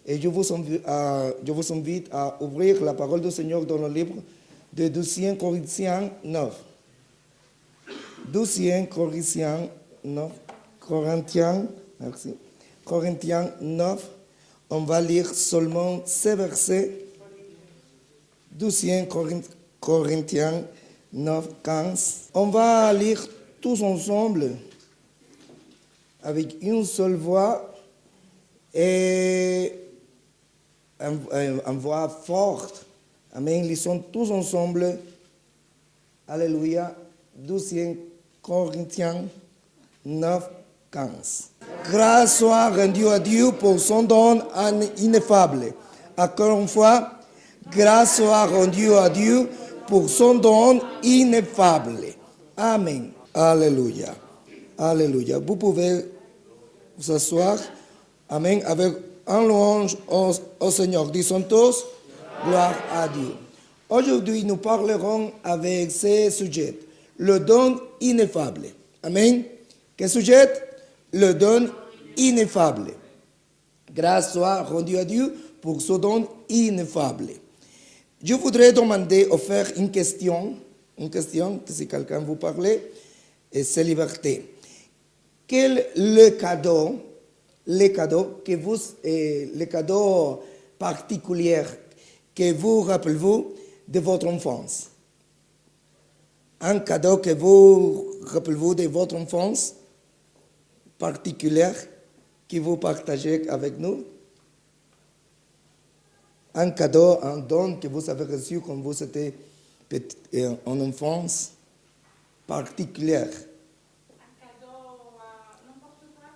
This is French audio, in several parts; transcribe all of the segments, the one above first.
Et je vous invite à ouvrir la parole du Seigneur dans le livre de 2 Corinthiens 9. 2 Corinthiens 9. Corinthiens 9. On va lire seulement ces versets. 2 Corinthiens 9, 15. On va lire tous ensemble avec une seule voix et une voix forte. Amen. Lisons tous ensemble. Alléluia. 2 Corinthiens 9, 15. Grâce soit rendue à Dieu pour son don ineffable. Encore une fois, grâce soit rendue à Dieu pour son don ineffable. Amen. Alléluia. Alléluia. Vous pouvez vous asseoir. Amen. Avec un louange au Seigneur. Disons tous, gloire à Dieu. Aujourd'hui, nous parlerons avec ce sujet, le don ineffable. Amen. Quel sujet? Le don ineffable. Grâce soit rendue à Dieu pour ce don ineffable. Je voudrais demander ou faire une question que si quelqu'un vous parlait, et c'est liberté. Quel est le cadeau particulier que vous rappelez-vous de votre enfance? Un cadeau que vous rappelez-vous de votre enfance particulière que vous partagez avec nous? Un cadeau, un don que vous avez reçu quand vous étiez en enfance particulière. Un cadeau, n'importe quoi.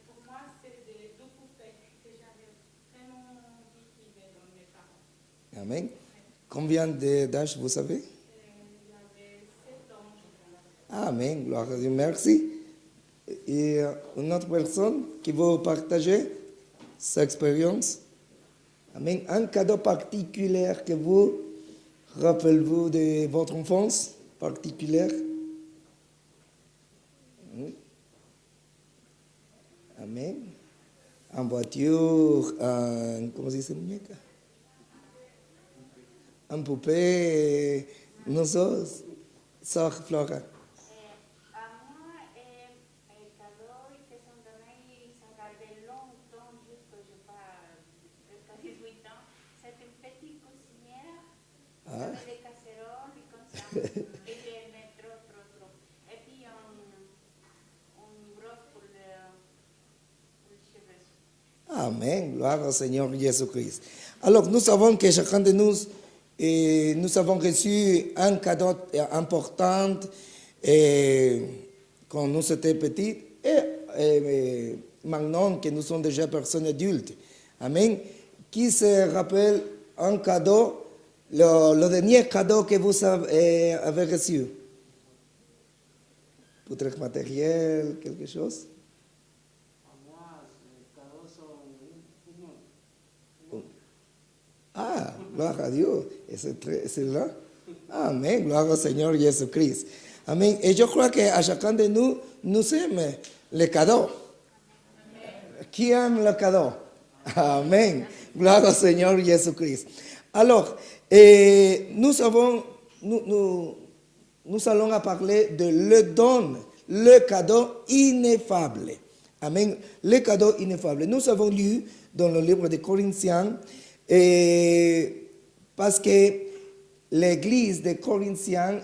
Pour moi, c'est deux poupées que j'avais vraiment envie qu'il y ait dans mes parents. Amen. Combien d'âge vous savez? J'avais 7 ans, je pense. Amen. Gloire à Dieu. Merci. Et une autre personne qui veut partager sa expérience? Amen. Un cadeau particulier que vous rappelez-vous de votre enfance particulière? Amen. En voiture, comment se dice muñeca? En poupée, non sort Flora. À moi, les cadeaux qui sont donnés, ça gardait longtemps jusqu'à jusqu'à 18 ans. C'est une petite cuisinière, avec des casseroles et comme ça. Et j'aimais trop. Et puis une brosse pour les cheveux. Amen. Gloire au Seigneur Jésus-Christ. Alors, nous savons que chacun de nous, nous avons reçu un cadeau important quand nous étions petits et maintenant que nous sommes déjà personnes adultes. Amen. Qui se rappelle un cadeau, le dernier cadeau que vous avez reçu? Peut-être matériel, quelque chose? Ah, gloire à Dieu. Et c'est là. Amen. Gloire au Seigneur Jésus-Christ. Amen. Et je crois qu'à chacun de nous, nous aimons les cadeaux. Qui aime le cadeau? Amen. Gloire au Seigneur Jésus-Christ. Alors, nous allons parler de le don, le cadeau ineffable. Amen. Le cadeau ineffable. Nous avons lu dans le livre de Corinthiens, parce que l'église de Corinthiens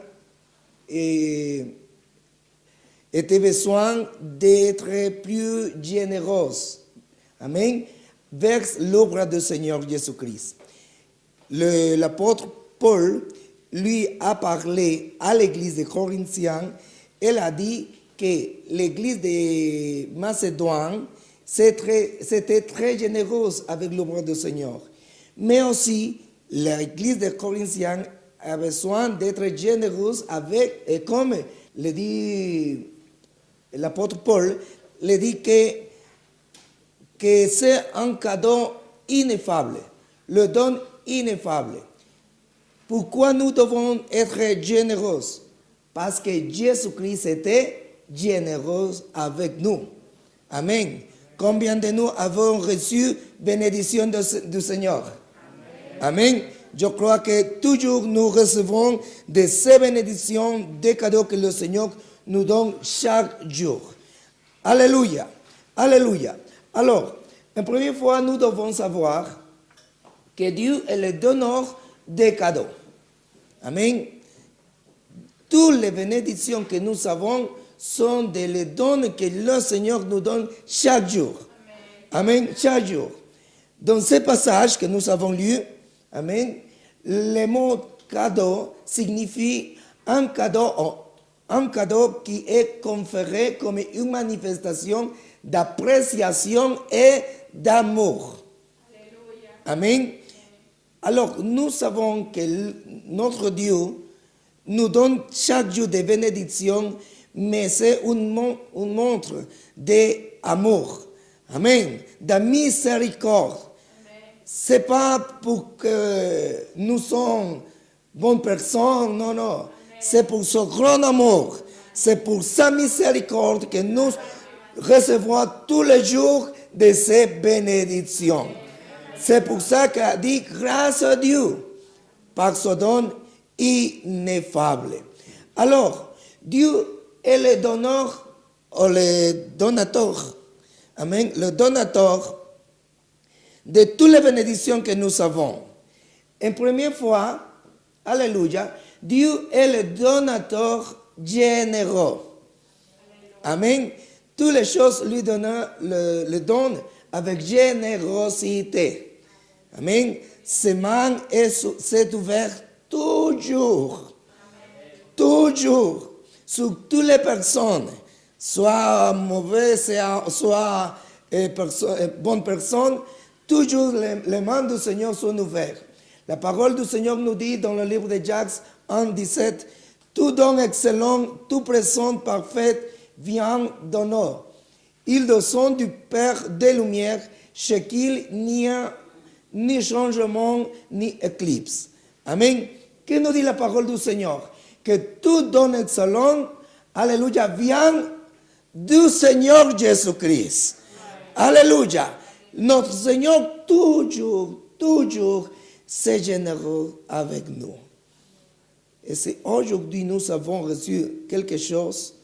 était besoin d'être plus généreuse. Amen. Vers l'œuvre du Seigneur Jésus-Christ. L'apôtre Paul lui a parlé à l'église de Corinthiens. Elle a dit que l'église de Macédoine c'était très généreuse avec l'œuvre du Seigneur. Mais aussi, l'église de Corinthiens a besoin d'être généreuse avec, et comme le dit l'apôtre Paul, le dit que c'est un cadeau ineffable, le don ineffable. Pourquoi nous devons être généreux? Parce que Jésus-Christ était généreux avec nous. Amen. Combien de nous avons reçu bénédiction du Seigneur? Amen. Je crois que toujours nous recevons de ces bénédictions, des cadeaux que le Seigneur nous donne chaque jour. Alléluia. Alléluia. Alors, en première fois, nous devons savoir que Dieu est le donneur des cadeaux. Amen. Toutes les bénédictions que nous avons sont des dons que le Seigneur nous donne chaque jour. Amen. Chaque jour. Dans ce passage que nous avons lu, amen, le mot cadeau signifie un cadeau qui est conféré comme une manifestation d'appréciation et d'amour. Amen. Alors, nous savons que notre Dieu nous donne chaque jour des bénédictions, mais c'est une montre d'amour. Amen. De miséricorde. Ce n'est pas pour que nous sommes bonnes personnes, non, non. C'est pour son grand amour. C'est pour sa miséricorde que nous recevons tous les jours de ces bénédictions. C'est pour ça qu'il dit grâce à Dieu par son don ineffable. Alors, Dieu est le donneur ou le donateur. Amen. Le donateur de toutes les bénédictions que nous avons. En première fois, alléluia, Dieu est le donateur généreux. Amen. Toutes les choses lui donnent le don avec générosité. Amen. Ses mains s'est ouverte toujours. Toujours. Sur toutes les personnes, soit mauvaises, soit bonnes personnes, toujours les mains du Seigneur sont ouvertes. La parole du Seigneur nous dit dans le livre de Jacques 1,17, tout don excellent, tout présent parfait vient d'en haut. Ils descendent du Père des Lumières, chez qui il n'y a ni changement ni éclipse. Amen. Que nous dit la parole du Seigneur? Que tout don excellent, alléluia, vient du Seigneur Jésus-Christ. Alléluia. Notre Seigneur toujours, c'est généreux avec nous. Et si aujourd'hui nous avons reçu quelque chose,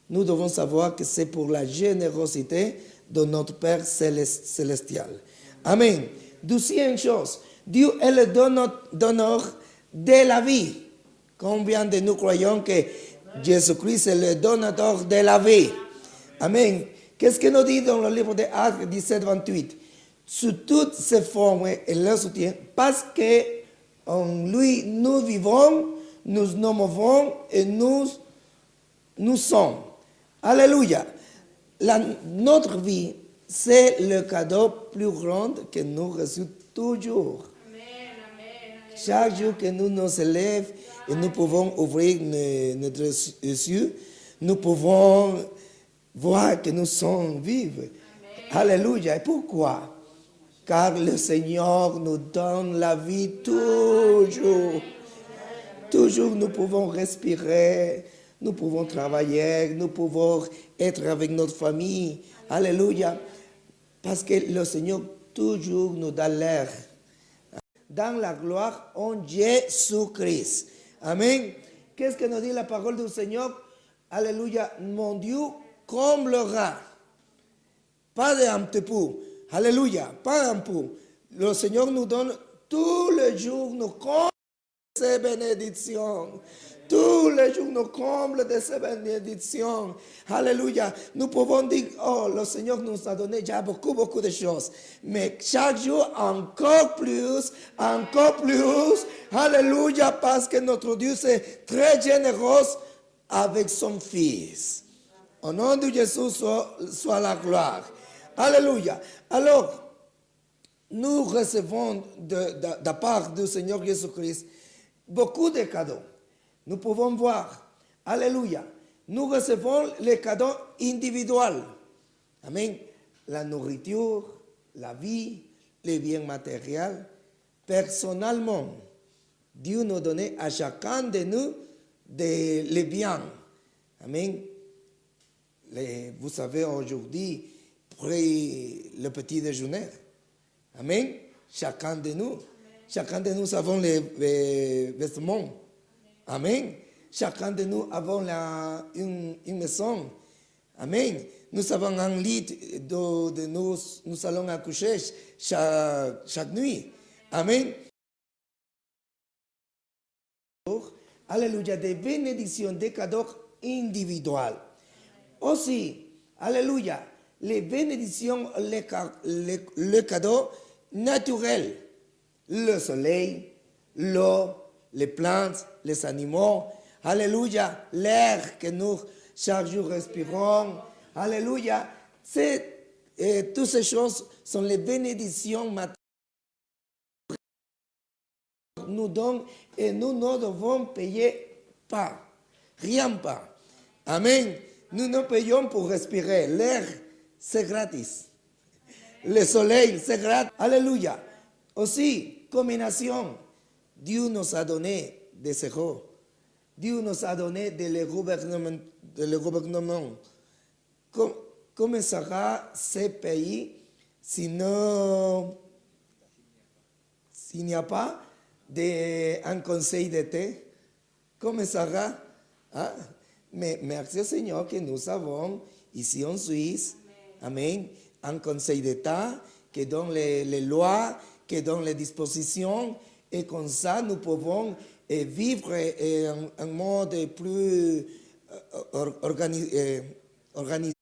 nous devons savoir que c'est pour la générosité de notre Père célestial. Amen. Deuxième chose, Dieu est le donneur de la vie. Combien de nous croyons que Jésus-Christ est le donateur de la vie? Amen. Qu'est-ce qu'il nous dit dans le livre de Actes 17, 28? Sous toutes ses formes, il le soutient parce qu'en lui nous vivons, nous nous mouvons et nous sommes. Alléluia. Notre vie, c'est le cadeau plus grand que nous recevons toujours. Chaque jour que nous nous élèvons et nous pouvons ouvrir notre yeux, nous pouvons voir que nous sommes vivants. Alléluia. Et pourquoi? Car le Seigneur nous donne la vie toujours. Toujours nous pouvons respirer, nous pouvons travailler, nous pouvons être avec notre famille. Alléluia. Parce que le Seigneur toujours nous donne l'air. Dans la gloire en Jésus-Christ. Amen. Qu'est-ce que nous dit la parole du Seigneur? Alléluia. Mon Dieu comblera. Pas un petit peu. Alléluia. Pas un peu. Le Seigneur nous donne tous les jours, nous comble ces bénédictions. Tous les jours nous comble de ces bénédictions. Alléluia. Nous pouvons dire, oh, le Seigneur nous a donné déjà beaucoup de choses. Mais chaque jour, encore plus. Alléluia. Parce que notre Dieu, c'est très généreux avec son Fils. Au nom de Jésus, soit la gloire. Alléluia. Alors, nous recevons de la part du Seigneur Jésus-Christ beaucoup de cadeaux. Nous pouvons voir, alléluia, nous recevons les cadeaux individuels. Amen. La nourriture, la vie, les biens matériels. Personnellement, Dieu nous donne à chacun de nous les biens. Amen. Vous savez, aujourd'hui, pris le petit déjeuner. Amen. Chacun de nous avons les vêtements. Amen. Chacun de nous avons une maison. Amen. Nous avons un lit de nous allons accoucher chaque nuit. Amen. Alléluia, des bénédictions, des cadeaux individuels. Aussi, alléluia, les bénédictions, les cadeaux naturels. Le soleil, l'eau, les plantes, les animaux. Alléluia, l'air que nous chaque jour respirons. Alléluia. Toutes ces choses sont les bénédictions matérielles que nous donnent et nous ne devons payer pas. Rien pas. Amen. Nous ne payons pour respirer. L'air, c'est gratis. Le soleil, c'est gratis. Alléluia. Aussi, combinaison. Dieu nous a donné des héros. Dieu nous a donné le gouvernement. Comment sera ce pays s'il n'y a pas un conseil d'État? Comment sera? Hein? Mais merci au Seigneur que nous avons ici en Suisse, amen, un conseil d'État qui donne les lois, qui donne les dispositions, et comme ça nous pouvons vivre un mode plus organisé.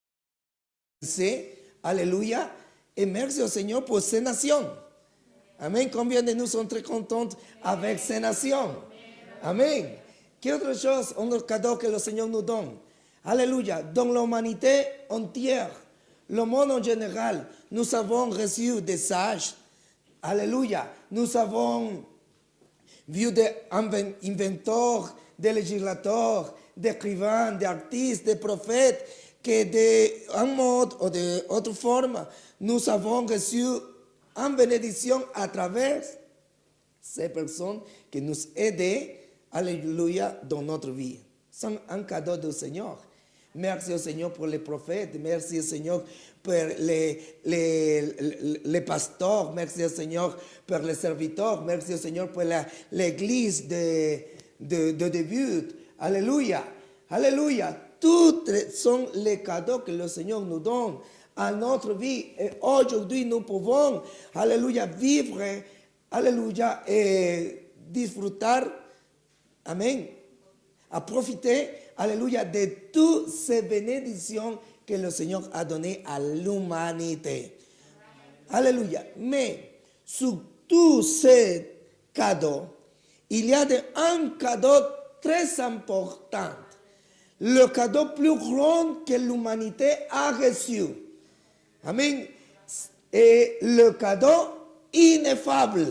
Alléluia. Et merci au Seigneur pour ces nations. Amen. Combien de nous sont très contents avec ces nations? Amen. Quelle autre chose, un autre cadeau que le Seigneur nous donne? Alléluia. Dans l'humanité entière, le monde en général, nous avons reçu des sages. Alléluia. Nous avons vu des inventeurs, des législateurs, des écrivains, des artistes, des prophètes, que d'un mode ou d'autre forme, nous avons reçu une bénédiction à travers ces personnes qui nous aident, alléluia, dans notre vie. C'est un cadeau du Seigneur. Merci au Seigneur pour les prophètes, merci au Seigneur pour les pasteurs, merci au Seigneur pour les serviteurs, merci au Seigneur pour l'église de début. Alléluia, alléluia. Tous sont les cadeaux que le Seigneur nous donne à notre vie. Et aujourd'hui, nous pouvons, alléluia, vivre, alléluia, et disfruter, amen, à profiter, alléluia, de toutes ces bénédictions que le Seigneur a données à l'humanité. Alléluia. Mais sur tous ces cadeaux, il y a un cadeau très important. Le cadeau plus grand que l'humanité a reçu. Amen. Et le cadeau ineffable.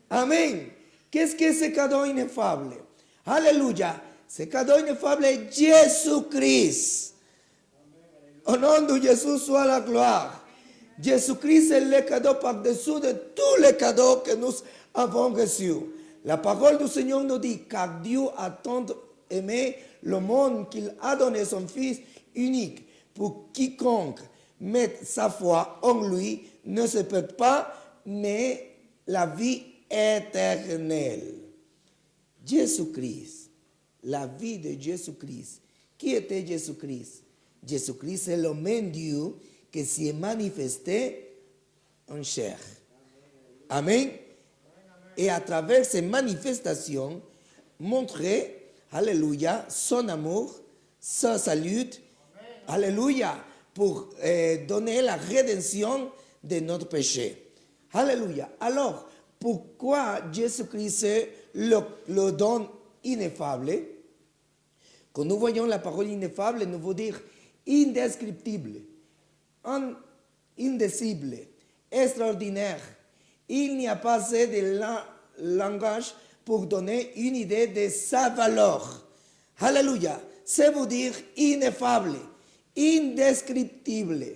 Amen. Qu'est-ce que ce cadeau ineffable? Alléluia. Ce cadeau ineffable est Jésus-Christ. Au nom de Jésus soit la gloire. Jésus-Christ est le cadeau par-dessous de tous les cadeaux que nous avons reçus. La parole du Seigneur nous dit, car Dieu a tant aimé le monde qu'il a donné son Fils unique pour quiconque mette sa foi en lui ne se perd pas, mais la vie éternelle. Jésus-Christ, la vie de Jésus-Christ. Qui était Jésus-Christ? Jésus-Christ est le même Dieu qui s'est manifesté en chair. Amen. Et à travers ces manifestations, montrer, alléluia, son amour, son salut, alléluia, pour donner la rédemption de notre péché. Alléluia. Alors, pourquoi Jésus-Christ est le don ineffable? Quand nous voyons la parole ineffable, nous veut dire indescriptible, indicible, extraordinaire. Il n'y a pas assez de langage pour donner une idée de sa valeur. Alléluia. Ça veut dire ineffable, indescriptible.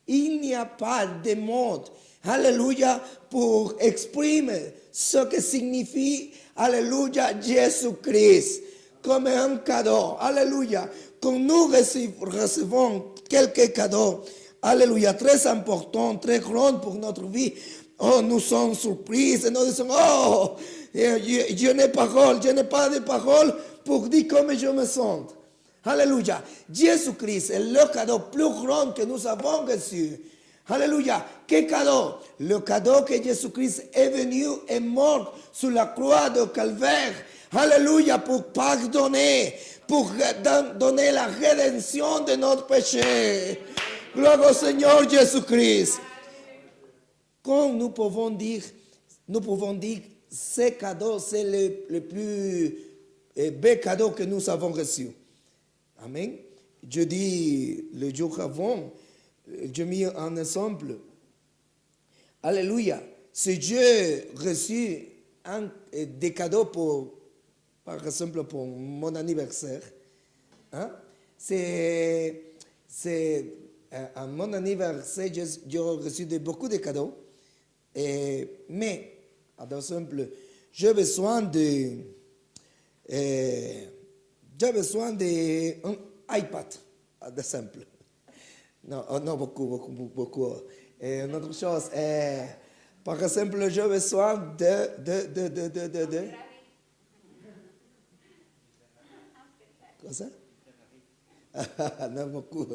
Il n'y a pas de mots, alléluia, pour exprimer ce que signifie, alléluia, Jésus-Christ, comme un cadeau. Alléluia. Quand nous recevons quelques cadeaux, alléluia, très important, très grand pour notre vie. Oh, nous sommes surprises et nous disons, oh, je n'ai pas de parole pour dire comment je me sens. Alléluia. Jésus-Christ est le cadeau plus grand que nous avons reçu. Alléluia. Quel cadeau? Le cadeau que Jésus-Christ est venu et mort sur la croix de Calvaire. Alléluia. Pour pardonner, pour donner la rédemption de notre péché. Gloire au Seigneur Jésus-Christ. Quand nous pouvons dire, ce cadeau, c'est le plus beau cadeau que nous avons reçu. Amen. Je dis le jour avant, je mis un exemple. Alléluia. Si Dieu reçu des cadeaux par exemple pour mon anniversaire, hein, c'est à mon anniversaire, j'ai reçu beaucoup de cadeaux. Mais, par exemple, j'ai besoin d'un iPad, de simple. Non, beaucoup. Une autre chose, par exemple, j'ai besoin de quoi ça? Non, beaucoup.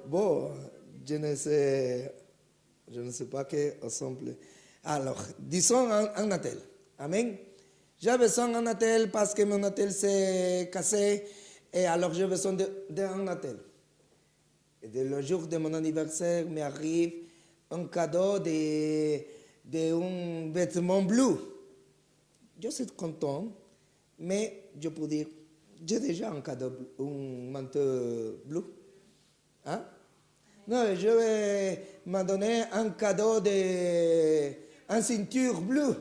Bon, je ne sais pas quel ensemble. Alors, disons un hôtel. Amen. J'ai besoin d'un hôtel parce que mon hôtel s'est cassé et alors j'ai besoin d'un hôtel. Et le jour de mon anniversaire m'arrive un cadeau d'un vêtement bleu. Je suis content, mais je peux dire, j'ai déjà un cadeau, un manteau bleu. Hein? Non, je vais me donner un cadeau une ceinture bleue.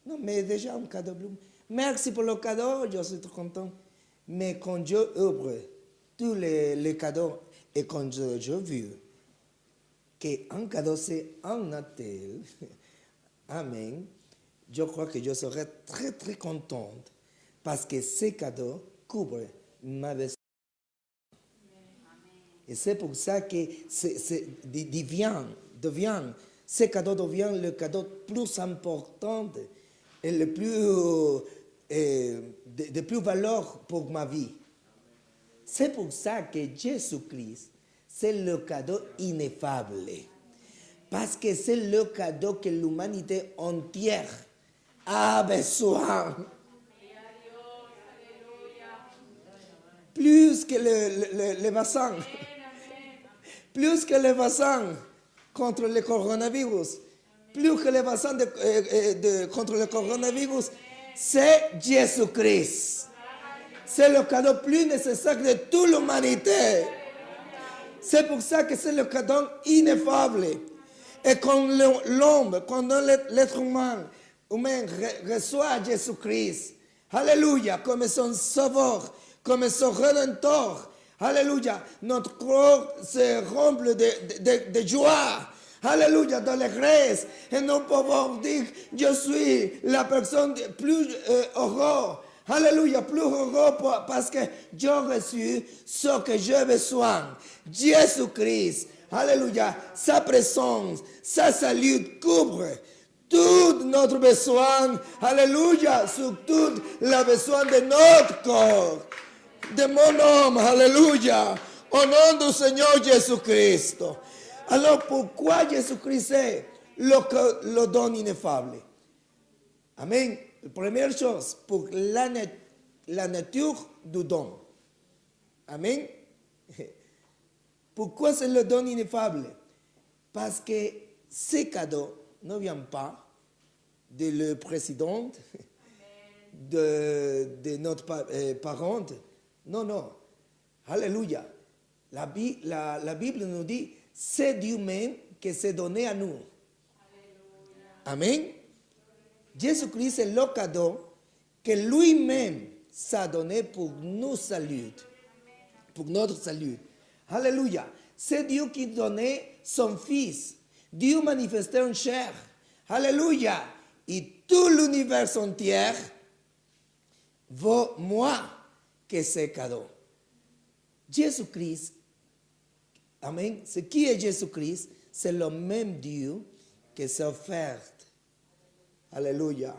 Non, mais déjà un cadeau bleu. Merci pour le cadeau, je suis très content. Mais quand je ouvre tous les cadeaux et quand je vu qu'un cadeau c'est un hôtel, amen, je crois que je serai très très contente parce que ces cadeaux couvrent ma besoin. Et c'est pour ça que ce cadeau devient le cadeau plus important et le plus valeur pour ma vie. C'est pour ça que Jésus-Christ, c'est le cadeau ineffable. Parce que c'est le cadeau que l'humanité entière a besoin. Plus que le vaccin. Plus que le vaccin contre le coronavirus. Plus que le vaccin contre le coronavirus. C'est Jésus-Christ. C'est le cadeau plus nécessaire de toute l'humanité. C'est pour ça que c'est le cadeau ineffable. Et quand l'homme, quand l'être humain reçoit Jésus-Christ, alléluia, comme son sauveur, comme son rédempteur, alléluia, notre corps se remplit de joie. Alléluia, d'allégresse. Et nous pouvons dire, je suis la personne plus heureuse. Alléluia, plus heureux parce que j'ai reçu ce que j'ai besoin. Jésus-Christ, alléluia, sa présence, sa salut couvre tout notre besoin. Alléluia, surtout le besoin de notre corps, de mon homme. Alléluia, au nom du Seigneur Jésus-Christ. Alors pourquoi Jésus-Christ est le don ineffable? Amen. La première chose, pour la nature du don. Amen. Pourquoi c'est le don ineffable? Parce que ces cadeaux ne viennent pas de le président, de notre parent. Non. Alléluia. La Bible nous dit, c'est Dieu même qui s'est donné à nous. Amen. Jésus-Christ est le cadeau que lui-même s'est donné pour nous salut, pour notre salut. Alléluia. C'est Dieu qui donnait son Fils. Dieu manifesté en chair. Alléluia. Et tout l'univers entier vaut moins que ce cadeau. Jésus-Christ, amen, ce qui est Jésus-Christ, c'est le même Dieu qui s'est offert. Alléluia.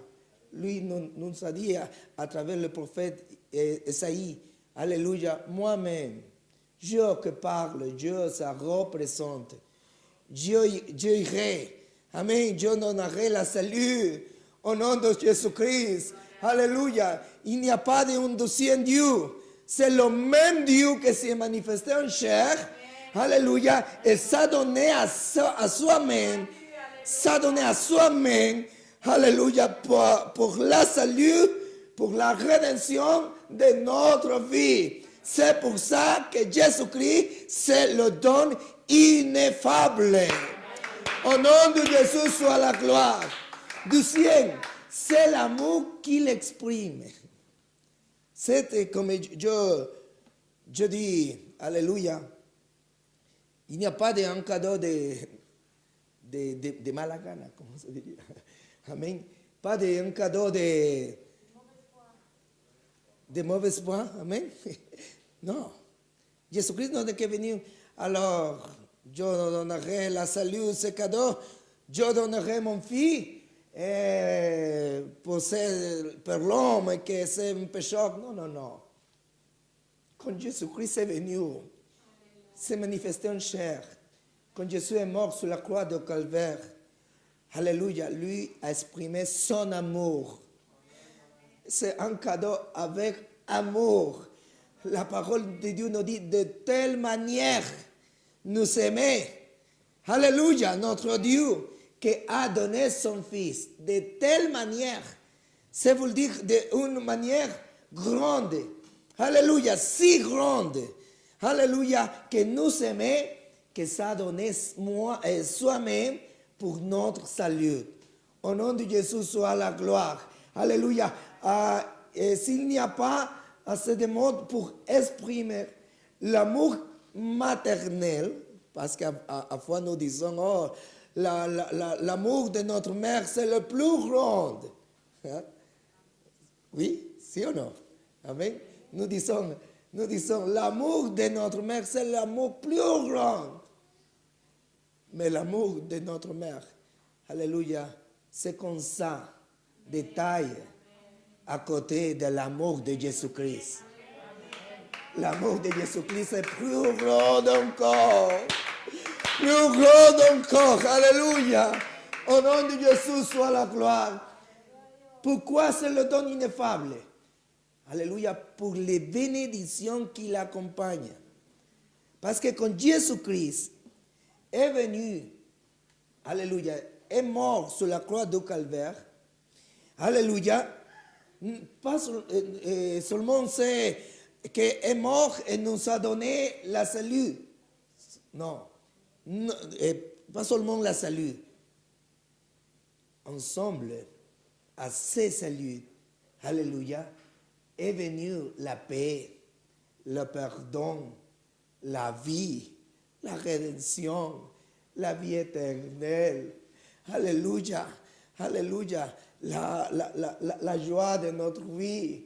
Lui nous a dit à travers le prophète Esaïe, Alléluia, moi-même, Dieu que parle, Dieu ça représente. Dieu irait. Amen. Dieu donnerait la salut au nom de Jésus-Christ. Alléluia. Il n'y a pas d'un deuxième Dieu. C'est le même Dieu qui s'est manifesté en chair. Alléluia. Et ça donné à soi-même. Ça donné à soi-même. Alléluia. Pour la salut, pour la rédemption de notre vie. C'est pour ça que Jésus-Christ, c'est le don ineffable. Au nom de Jésus soit la gloire. Deuxième, c'est l'amour qu'il exprime. C'est comme je dis, Alléluia, il n'y a pas d'un cadeau de malagana, comment ça veut dire. Amen. Pas d'un cadeau de mauvaise foi. Amen. Non. Jésus-Christ n'a qu'à venir. Alors, je donnerai la salut, ce cadeau. Je donnerai mon fils pour l'homme qui c'est un pécheur. Non, non, non. Quand Jésus-Christ est venu, s'est manifesté en chair, quand Jésus est mort sur la croix de Calvaire, Alléluia, lui a exprimé son amour. C'est un cadeau avec amour. La parole de Dieu nous dit de telle manière nous aimer. Alléluia, notre Dieu qui a donné son Fils. De telle manière, c'est vous le dire d'une manière grande. Alléluia, si grande. Alléluia, que nous aimons, que ça a donné soi-même pour notre salut. Au nom de Jésus soit la gloire. Alléluia. S'il n'y a pas assez de mots pour exprimer l'amour maternel, parce qu'à fois nous disons, oh, l'amour de notre mère, c'est le plus grand. Hein? Oui, si ou non? Amen. Nous disons, l'amour de notre mère, c'est l'amour plus grand. Mais l'amour de notre mère, alléluia, c'est comme ça, détail, à côté de l'amour de Jésus-Christ. L'amour de Jésus-Christ est plus grand encore. Plus grand encore. Alléluia. Au nom de Jésus soit la gloire. Pourquoi c'est le don ineffable? Alléluia. Pour les bénédictions qui l'accompagnent. Parce que quand Jésus-Christ est venu, alléluia, est mort sur la croix de Calvaire, alléluia, pas seulement c'est qu'il est mort et nous a donné la salut. Non, pas seulement la salut. Ensemble, à ce salut, alléluia, est venue la paix, le pardon, la vie, la rédemption, la vie éternelle. Alléluia, alléluia, la joie de notre vie.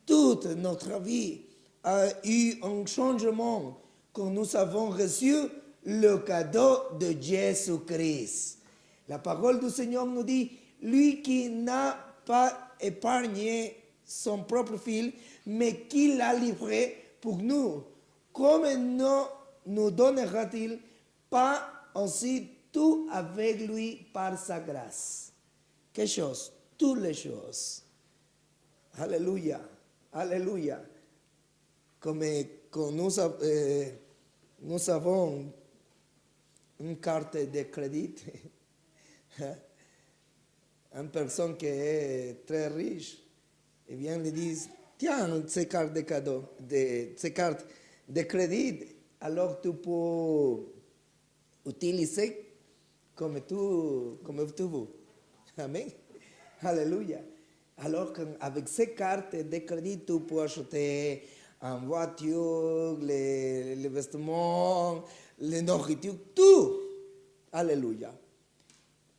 Toute notre vie a eu un changement quand nous avons reçu le cadeau de Jésus-Christ. La parole du Seigneur nous dit, lui qui n'a pas épargné son propre fils, mais qui l'a livré pour nous, comment nous donnera-t-il pas aussi tout avec lui par sa grâce? Quelle chose? Toutes les choses. Alléluia. Alléluia. Comme quand nous avons une carte de crédit, une personne qui est très riche, et bien lui dit, tiens, ces cartes de cadeau, ces cartes de crédit, alors tu peux utiliser comme tu veux. Amen. Alléluia. Alors qu'avec ces cartes de crédit, tu peux acheter une voiture, les vêtements, les nourritures, tout. Alléluia.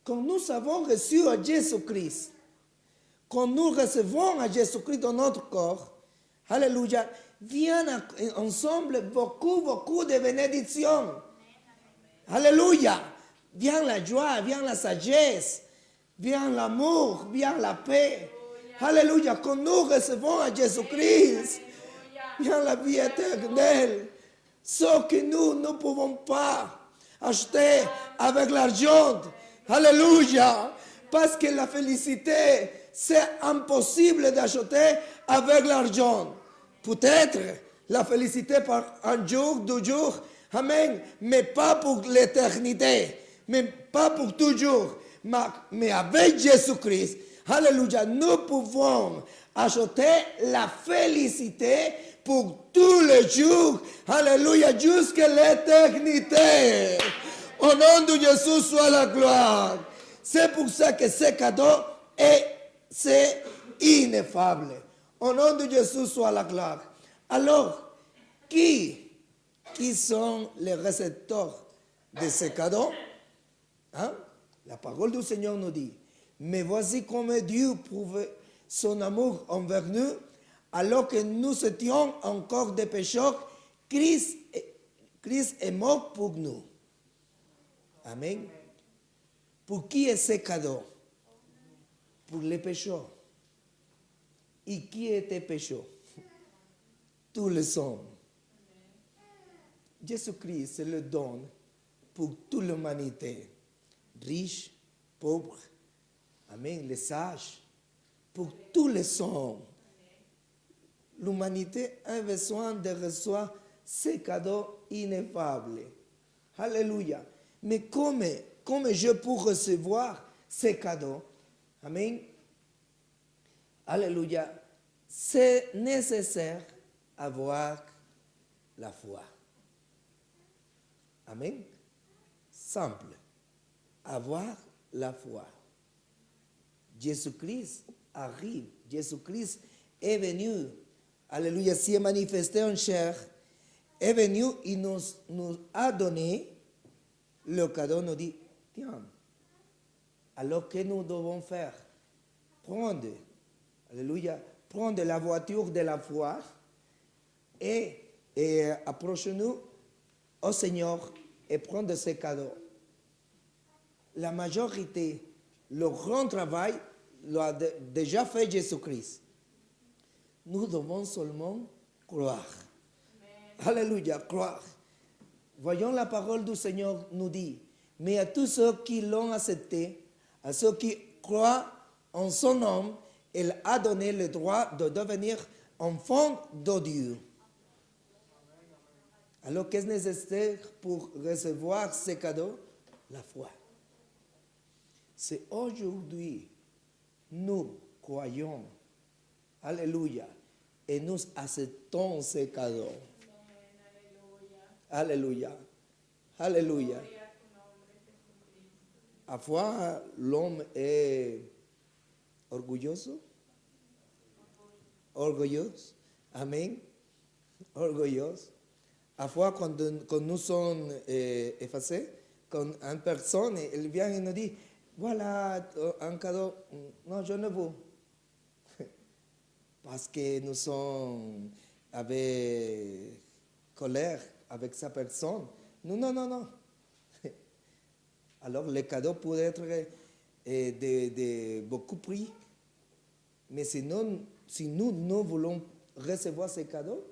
Quand nous avons reçu à Jésus-Christ, quand nous recevons à Jésus-Christ dans notre corps, alléluia, viennent ensemble beaucoup de bénédictions. Alléluia. Vient la joie, vient la sagesse, vient l'amour, vient la paix. Alléluia. Quand nous recevons à Jésus-Christ, vient la vie éternelle. Ce que nous ne pouvons pas acheter avec l'argent. Alléluia. Parce que la félicité, c'est impossible d'acheter avec l'argent. Peut-être la félicité par un jour, 2 jours, amen, mais pas pour l'éternité, mais pas pour toujours. Mais avec Jésus-Christ, alléluia, nous pouvons acheter la félicité pour tous les jours, alléluia, jusqu'à l'éternité. Au nom de Jésus soit la gloire. C'est pour ça que ce cadeau c'est ineffable. Au nom de Jésus soit la gloire. Alors, qui sont les récepteurs de ce cadeau? Hein? La parole du Seigneur nous dit, mais voici comment Dieu prouve son amour envers nous, alors que nous étions encore des pécheurs, Christ est mort pour nous. Amen. Pour qui est ce cadeau? Pour les pécheurs. Et qui était pécheur? Tous les hommes. Jésus-Christ le donne pour toute l'humanité. Riches, pauvres, amen, les sages, pour tous les hommes. L'humanité a besoin de recevoir ce cadeau ineffable. Alléluia. Mais comment je peux recevoir ces cadeaux? Amen. Alléluia. C'est nécessaire avoir la foi. Amen. Simple. Avoir la foi. Jésus-Christ arrive. Jésus-Christ est venu. Alléluia. S'est manifesté en chair. Est venu. Il nous a donné le cadeau. Nous dit, tiens. Alors que nous devons faire? Prendre. Alléluia. Prendre la voiture de la foi et approche-nous au Seigneur et prendre ce cadeau. La majorité, le grand travail, l'a déjà fait Jésus-Christ. Nous devons seulement croire. Amen. Alléluia, croire. Voyons la parole du Seigneur nous dit, mais à tous ceux qui l'ont accepté, à ceux qui croient en son nom, il a donné le droit de devenir enfant de Dieu. Alors, qu'est-ce nécessaire pour recevoir ce cadeau? La foi. C'est aujourd'hui, nous croyons, alléluia, et nous acceptons ce cadeau. Alléluia. Alléluia. Parfois, l'homme est orgulloso. Amen. Orgueilleux. Parfois, quand nous sommes effacés, quand une personne elle vient et nous dit, voilà un cadeau, non, je ne veux. Parce que nous sommes avec colère avec sa personne. Non. Alors, le cadeau peut être de beaucoup prix. Mais si nous voulons recevoir ce cadeau,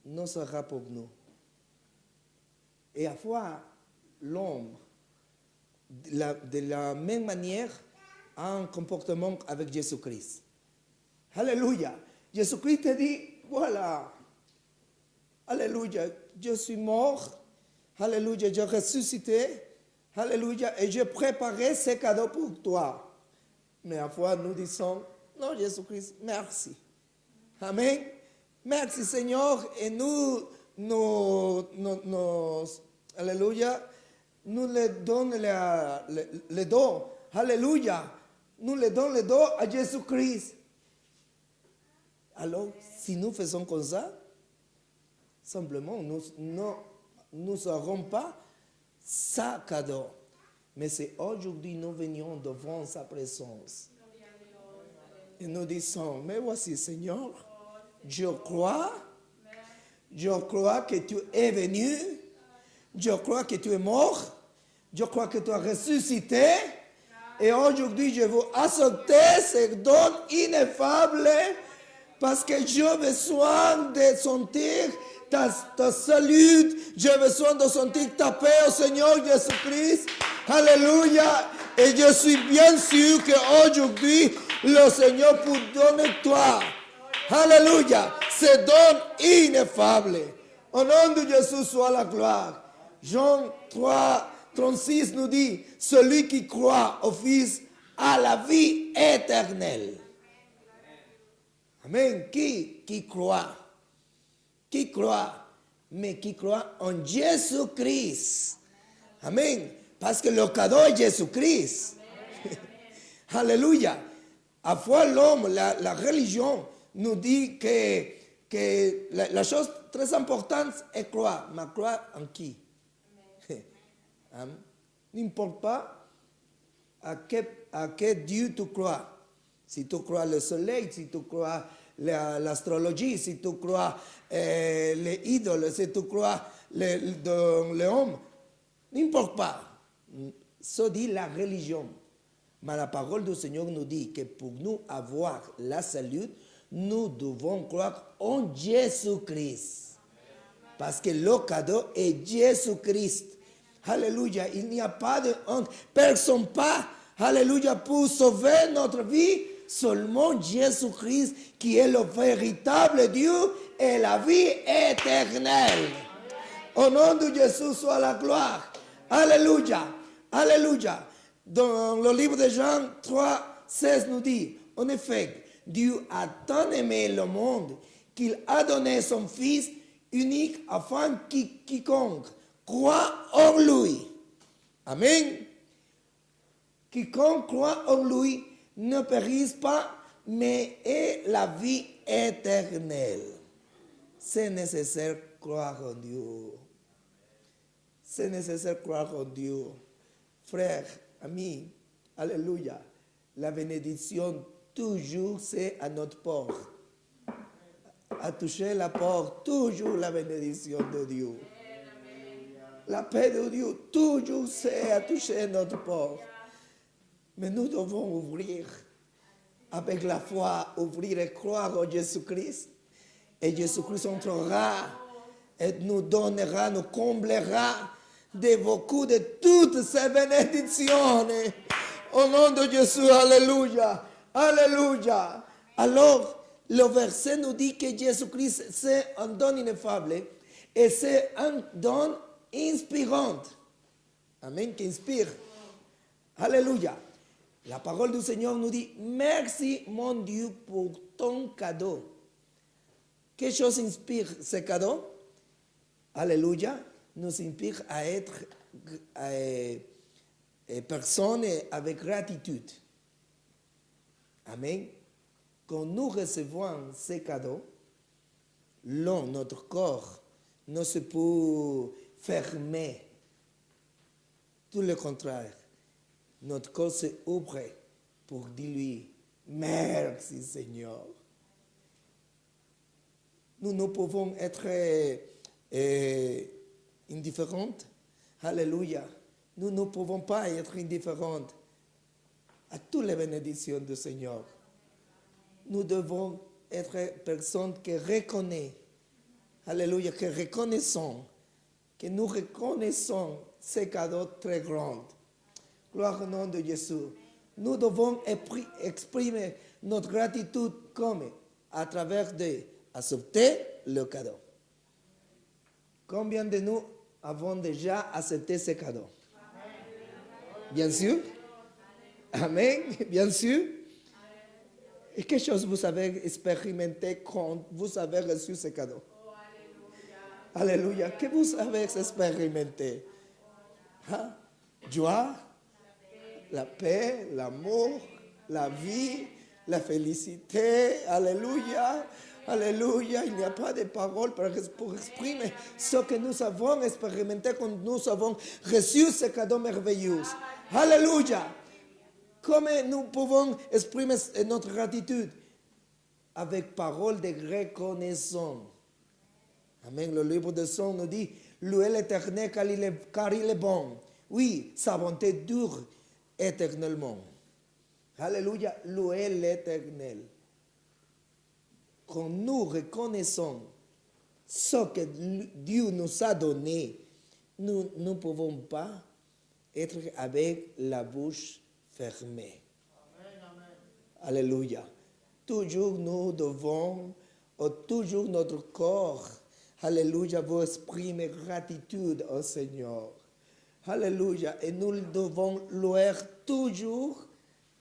non sera pour nous. Et à la fois, l'homme, de la même manière, a un comportement avec Jésus-Christ. Alléluia. Jésus-Christ te dit, voilà. Alléluia. Je suis mort. Alléluia. Je ressuscité. Alléluia. Et j'ai préparé ce cadeau pour toi. Mais à la fois, nous disons, non, Jésus-Christ, merci. Amen. Merci, Seigneur. Et nous alléluia, nous le donnons le dos. Alléluia. Nous le donnons le dos à Jésus-Christ. Alors, si nous faisons comme ça, simplement, nous n'aurons pas ça cadeau. Mais c'est aujourd'hui nous venions devant sa présence. Et nous disons, mais voici Seigneur, je crois, Je crois que tu es venu. Je crois que tu es mort. Je crois que tu as ressuscité. Et aujourd'hui, je veux accepter ce don ineffable parce que j'ai besoin de sentir ta salut. J'ai besoin de sentir ta paix au Seigneur Jésus-Christ. Alléluia. Et je suis bien sûr qu'aujourd'hui, le Seigneur peut donner toi. Alléluia. Ce don ineffable. Au nom de Jésus soit la gloire. Jean 3, 36 nous dit, celui qui croit au Fils a la vie éternelle. Amen. Qui croit? Qui croit? Mais qui croit en Jésus-Christ. Amen. Parce que le cadeau est Jésus-Christ. Alléluia. À fois l'homme, la religion nous dit que la chose très importante est croire. Mais croire en qui? N'importe pas à quel Dieu tu crois. Si tu crois le soleil, si tu crois l'astrologie, si tu crois les idoles, si tu crois l'homme, n'importe pas. Ça dit la religion. Mais la parole du Seigneur nous dit que pour nous avoir la salut, nous devons croire en Jésus-Christ. Parce que le cadeau est Jésus-Christ. Alléluia. Il n'y a pas de honte. Personne pas. Alléluia. Pour sauver notre vie, seulement Jésus-Christ qui est le véritable Dieu et la vie éternelle. Au nom de Jésus soit la gloire. Alléluia. Alléluia. Dans le livre de Jean 3, 16 nous dit, en effet, Dieu a tant aimé le monde qu'il a donné son Fils unique afin que quiconque croit en lui. Amen. Quiconque croit en lui ne périsse pas, mais ait la vie éternelle. C'est nécessaire croire en Dieu. C'est nécessaire croire en Dieu. Frères, amis, alléluia. La bénédiction, toujours, c'est à notre porte. À toucher la porte, toujours la bénédiction de Dieu. La paix de Dieu, toujours, c'est à toucher notre porte. Mais nous devons ouvrir, avec la foi, ouvrir et croire en Jésus-Christ. Et Jésus-Christ entrera et nous donnera, nous comblera de beaucoup de toutes ces bénédictions. Au nom de Jésus, alléluia, alléluia. Alors, le verset nous dit que Jésus-Christ, c'est un don ineffable et c'est un don inspirant. Amen, qui inspire. Alléluia. La parole du Seigneur nous dit, merci mon Dieu pour ton cadeau. Quelle chose inspire ce cadeau? Alléluia. Nous inspire à être personnes avec gratitude. Amen. Quand nous recevons ces cadeaux, notre corps ne se peut fermer. Tout le contraire. Notre corps se ouvre pour dire lui, merci Seigneur. Nous ne pouvons être indifférentes. Alléluia. Nous ne pouvons pas être indifférentes à toutes les bénédictions du Seigneur. Nous devons être personnes qui reconnaissent. Alléluia, que reconnaissons. Que nous reconnaissons ces cadeaux très grands. Gloire au nom de Jésus. Nous devons exprimer notre gratitude comme à travers d'accepter le cadeau. Combien de nous avons déjà accepté ce cadeau? Bien sûr. Amen. Bien sûr. Et quelle chose vous avez expérimenté quand vous avez reçu ce cadeau? Alléluia. Que vous avez expérimenté? Hein? Joie, la paix, l'amour, la vie, la félicité. Alléluia. Alléluia. Il n'y a pas de paroles pour exprimer ce que nous avons expérimenté quand nous avons reçu ce cadeau merveilleux. Alléluia. Comment nous pouvons exprimer notre gratitude? Avec paroles de reconnaissance. Amen. Le livre de Psaumes nous dit, louez l'Éternel car il est bon. Oui, sa bonté dure éternellement. Alléluia, louez l'Éternel. Quand nous reconnaissons ce que Dieu nous a donné, nous ne pouvons pas être avec la bouche fermée. Alléluia. Toujours nous devons, toujours notre corps, alléluia, vous exprimer gratitude au Seigneur. Alléluia. Et nous devons louer toujours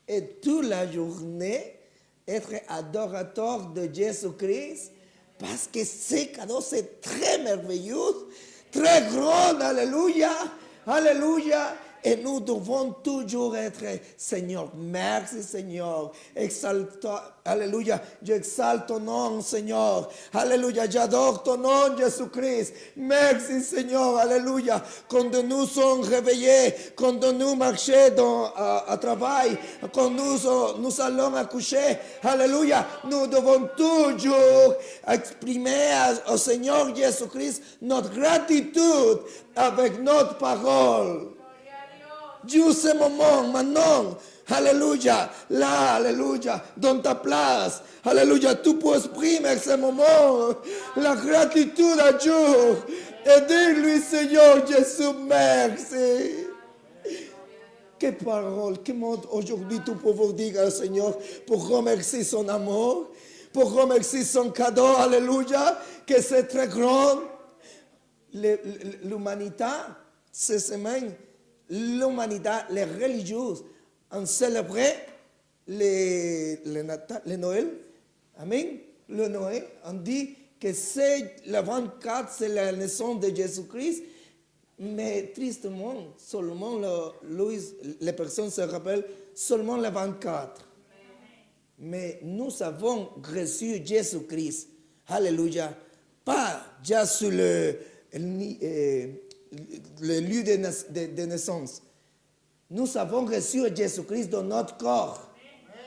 et toute la journée, être adorateur de Jésus-Christ, parce que ce cadeau, c'est très merveilleux, très grand, alléluia, alléluia. Et nous devons toujours être, Seigneur, merci Seigneur, exalte, alléluia, j'exalte ton nom Seigneur, alléluia, j'adore ton nom Jésus-Christ, merci Seigneur, alléluia, quand nous sommes réveillés, quand nous marchons à travail, quand nous allons accoucher, alléluia, nous devons toujours exprimer au Seigneur Jésus-Christ notre gratitude avec notre parole. Dieu, ce moment, maintenant, alléluia, là, alléluia, dans ta place, alléluia, tu peux exprimer ce moment, la gratitude à Dieu, et dire-lui, Seigneur Jésus, merci. Quelle parole, quel mot aujourd'hui tu peux vous dire au Seigneur pour remercier son amour, pour remercier son cadeau, alléluia, que c'est très grand. L'humanité, ces semaines, l'humanité, les religieux ont célébré le Noël. Amen. Le Noël, on dit que c'est le 24, c'est la naissance de Jésus-Christ. Mais tristement, seulement les personnes se rappellent seulement le 24. Mais nous avons reçu Jésus-Christ. Alléluia. Pas déjà sur le lieu de naissance. Nous avons reçu Jésus-Christ dans notre corps.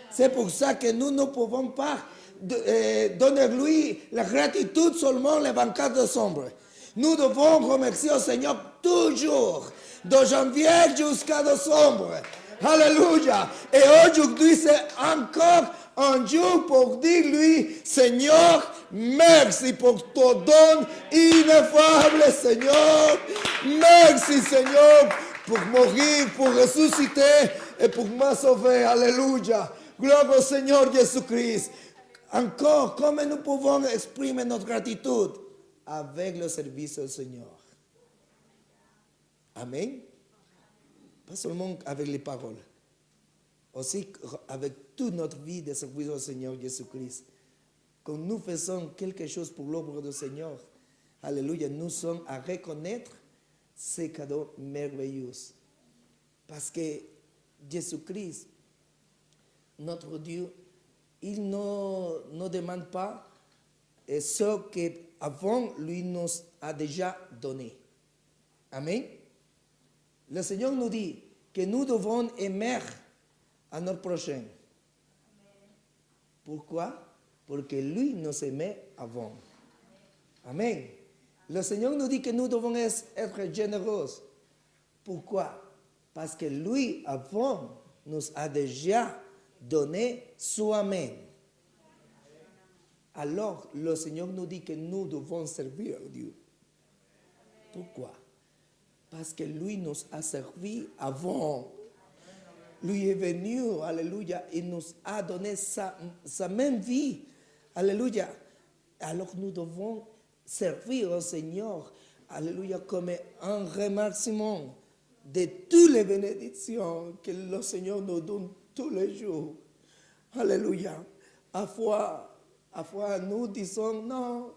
C'est pour ça que nous ne pouvons pas donner lui la gratitude seulement le 24 décembre. Nous devons remercier au Seigneur toujours, de janvier jusqu'à décembre. Alléluia. Et aujourd'hui, c'est encore un jour pour dire lui, Seigneur, merci pour ton don ineffable, Seigneur. Merci, Seigneur, pour mourir, pour ressusciter et pour me sauver. Alléluia. Gloire au Seigneur Jésus-Christ. Encore, comment nous pouvons exprimer notre gratitude? Avec le service au Seigneur. Amen. Pas seulement avec les paroles, aussi avec toute notre vie de service au Seigneur Jésus-Christ. Quand nous faisons quelque chose pour l'œuvre du Seigneur, alléluia, nous sommes à reconnaître ces cadeaux merveilleux. Parce que Jésus-Christ, notre Dieu, il ne demande pas ce qu'avant lui nous a déjà donné. Amen. Le Seigneur nous dit que nous devons aimer à notre prochain. Pourquoi? Parce que lui nous aimait avant. Amen. Le Seigneur nous dit que nous devons être généreux. Pourquoi? Parce que lui, avant, nous a déjà donné soi-même. Alors, le Seigneur nous dit que nous devons servir Dieu. Pourquoi? Parce que lui nous a servi avant. Lui est venu, alléluia, il nous a donné sa même vie. Alléluia. Alors nous devons servir au Seigneur, alléluia, comme un remerciement de toutes les bénédictions que le Seigneur nous donne tous les jours. Alléluia. À fois nous disons non,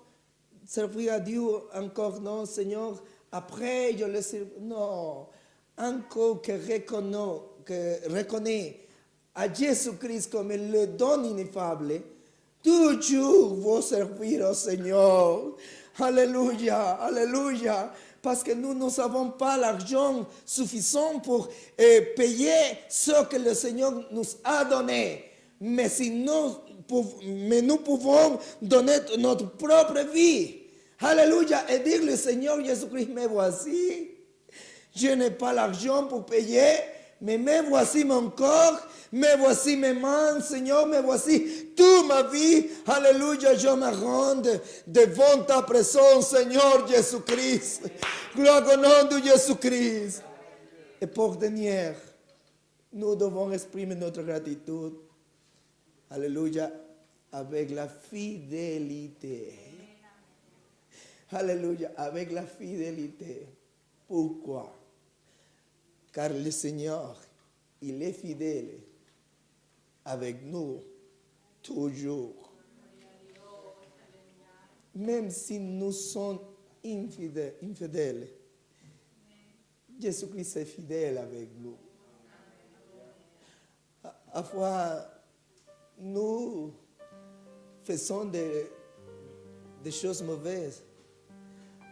servir à Dieu encore non, Seigneur, après je le sers. Non, encore que reconnaît à Jésus-Christ comme le don ineffable, toujours vous servir au Seigneur. Alléluia, alléluia. Parce que nous n'avons pas l'argent suffisant pour payer ce que le Seigneur nous a donné. Mais nous pouvons donner notre propre vie. Alléluia. Et dire le Seigneur Jésus-Christ, me voici. Je n'ai pas l'argent pour payer, mais me voici mon corps, me voici mes mains, Seigneur, me voici toute ma vie. Alléluia, je me rends devant ta présence, Seigneur Jésus-Christ. Gloire au nom de Jésus-Christ. Et pour dernier, nous devons exprimer notre gratitude. Alléluia, avec la fidélité. Alléluia, avec la fidélité. Pourquoi? Car le Seigneur, il est fidèle avec nous toujours. Même si nous sommes infidèles, Jésus-Christ est fidèle avec nous. Parfois, nous faisons des choses mauvaises.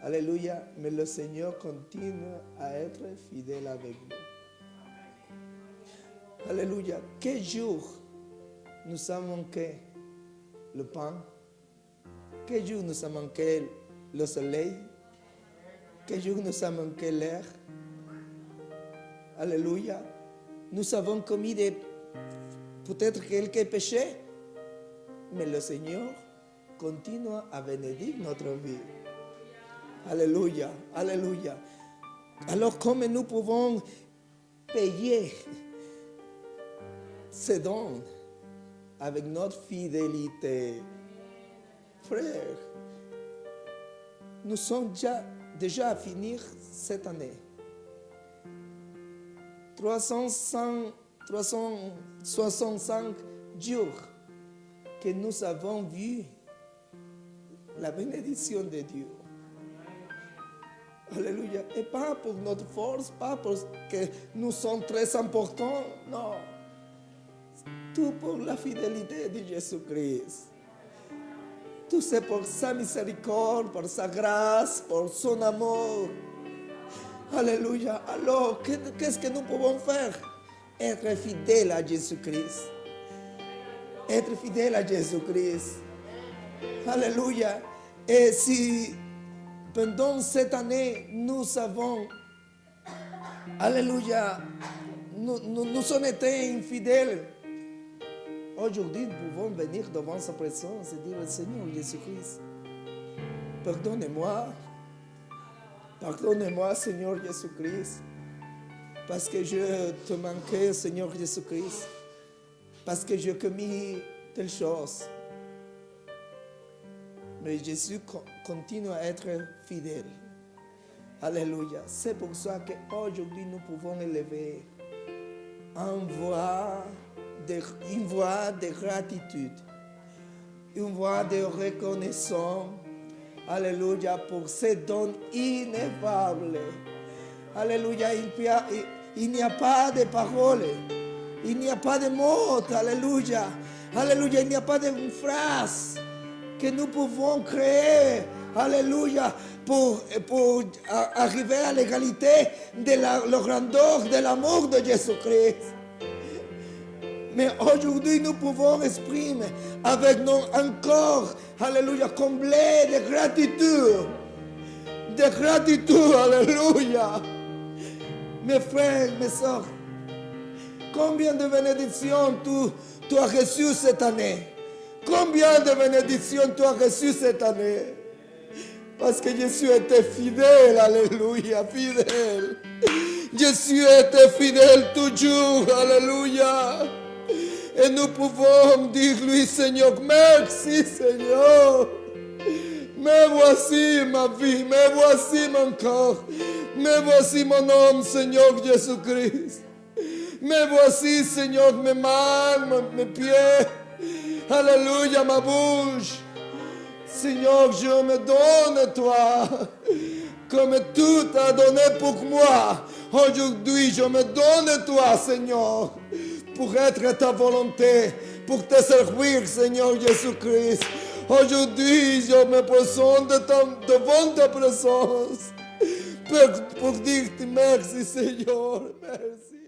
Alléluia, mais le Seigneur continue à être fidèle avec nous. Alléluia, quel jour nous avons manqué le pain? Quel jour nous avons manqué le soleil? Quel jour nous avons manqué l'air? Alléluia, nous avons commis peut-être quelques péchés, mais le Seigneur continue à bénir notre vie. Alléluia, alléluia. Alors, comment nous pouvons payer ces dons avec notre fidélité? Frère, nous sommes déjà à finir cette année. 365 jours que nous avons vu la bénédiction de Dieu. Alléluia. Et pas pour notre force, pas parce que nous sommes très importants, non. Tout pour la fidélité de Jésus-Christ. Tout c'est pour sa miséricorde, pour sa grâce, pour son amour. Alléluia. Alors, qu'est-ce que nous pouvons faire? Être fidèle à Jésus-Christ. Être fidèle à Jésus-Christ. Alléluia. Et si pendant cette année, nous avons, alléluia, nous sommes été infidèles. Aujourd'hui, nous pouvons venir devant sa présence et dire au Seigneur Jésus-Christ, pardonnez-moi, Seigneur Jésus-Christ, parce que je te manquais, Seigneur Jésus-Christ, parce que j'ai commis telle chose. Mais Jésus continue à être fidèle. Alléluia. C'est pour ça qu'aujourd'hui, nous pouvons élever une voix de gratitude, une voix de reconnaissance. Alléluia, pour ces dons ineffables. Alléluia, il n'y a pas de paroles, il n'y a pas de mots. Alléluia, alléluia, il n'y a pas de phrases que nous pouvons créer, alléluia, pour arriver à l'égalité de la grandeur de l'amour de Jésus-Christ. Mais aujourd'hui, nous pouvons exprimer avec un corps, alléluia, comblé de gratitude, alléluia. Mes frères, mes soeurs, combien de bénédictions tu as reçues cette année? Combien de bénédictions tu as reçues cette année? Parce que Jésus était fidèle, alléluia, fidèle. Jésus était fidèle toujours, alléluia. Et nous pouvons dire lui, Seigneur, merci Seigneur. Me voici ma vie, me voici mon corps, me voici mon homme, Seigneur Jésus-Christ. Me voici, Seigneur, mes mains, mes pieds. Alléluia, ma bouche. Seigneur, je me donne à toi. Comme tout a donné pour moi. Aujourd'hui, je me donne à toi, Seigneur. Pour être ta volonté. Pour te servir, Seigneur Jésus-Christ. Aujourd'hui, je me présente devant ta présence. Pour dire merci, Seigneur. Merci.